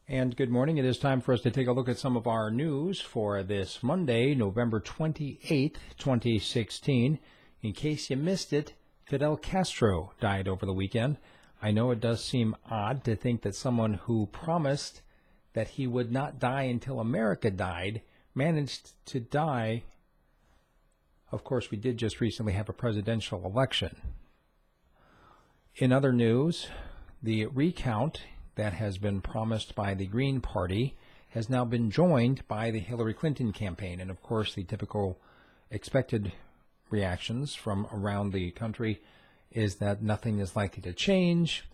And good morning. It is time for us to take a look at some of our news for this Monday, November 28th, 2016. In case you missed it, Fidel Castro died over the weekend. I know it does seem odd to think that someone who promised that he would not die until America died managed to die. Of course, we did just recently have a presidential election. In other news, the recount that has been promised by the Green Party has now been joined by the Hillary Clinton campaign. And of course, the typical expected reactions from around the country is that nothing is likely to change.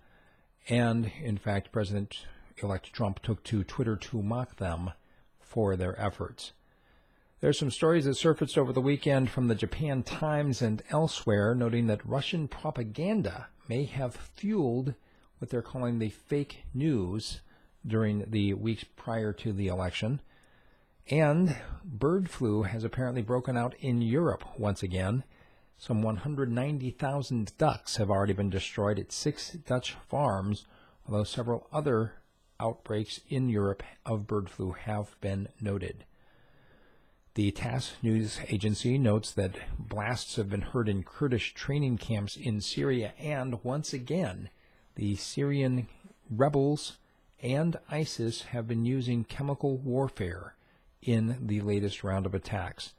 And in fact, President-elect Trump took to Twitter to mock them for their efforts. There's some stories that surfaced over the weekend from the Japan Times and elsewhere, noting that Russian propaganda may have fueled what they're calling the fake news during the weeks prior to the election. And bird flu has apparently broken out in Europe once again. Some 190,000 ducks have already been destroyed at 6 Dutch farms, although several other outbreaks in Europe of bird flu have been noted. The TASS news agency notes that blasts have been heard in Kurdish training camps in Syria, and once again, the Syrian rebels and ISIS have been using chemical warfare in the latest round of attacks.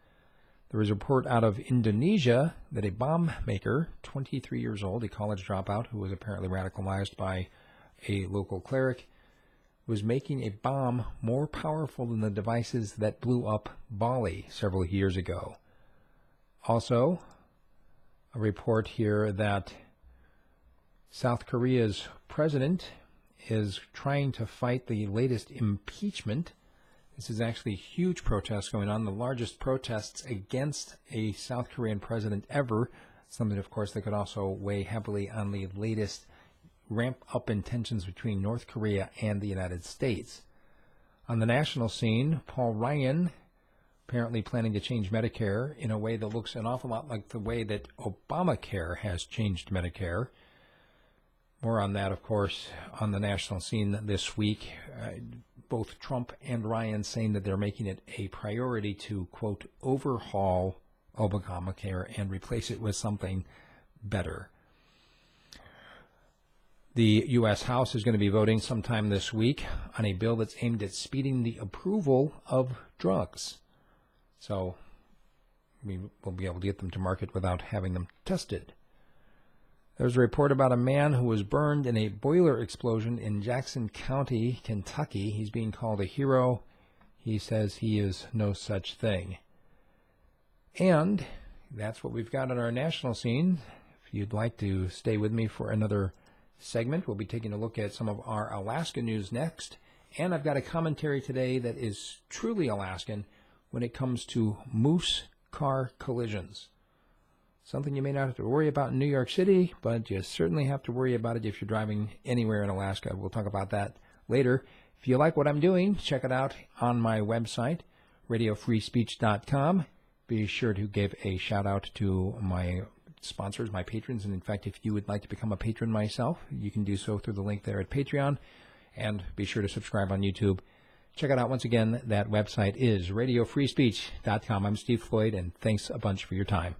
There is a report out of Indonesia that a bomb maker, 23 years old, a college dropout who was apparently radicalized by a local cleric, was making a bomb more powerful than the devices that blew up Bali several years ago. Also, a report here that South Korea's president is trying to fight the latest impeachment. This is actually huge protests going on, the largest protests against a South Korean president ever, something, of course, that could also weigh heavily on the latest ramp-up in tensions between North Korea and the United States. On the national scene, Paul Ryan apparently planning to change Medicare in a way that looks an awful lot like the way that Obamacare has changed Medicare. More on that, of course, on the national scene this week. Both Trump and Ryan saying that they're making it a priority to, quote, overhaul Obamacare and replace it with something better. The U.S. House is going to be voting sometime this week on a bill that's aimed at speeding the approval of drugs. So we will be able to get them to market without having them tested. There's a report about a man who was burned in a boiler explosion in Jackson County, Kentucky. He's being called a hero. He says he is no such thing. And that's what we've got on our national scene. If you'd like to stay with me for another segment, we'll be taking a look at some of our Alaska news next. And I've got a commentary today that is truly Alaskan when it comes to moose car collisions. Something you may not have to worry about in New York City, but you certainly have to worry about it if you're driving anywhere in Alaska. We'll talk about that later. If you like what I'm doing, check it out on my website, radiofreespeech.com. Be sure to give a shout out to my sponsors, my patrons. And in fact, if you would like to become a patron myself, you can do so through the link there at Patreon. And be sure to subscribe on YouTube. Check it out once again. That website is radiofreespeech.com. I'm Steve Floyd, and thanks a bunch for your time.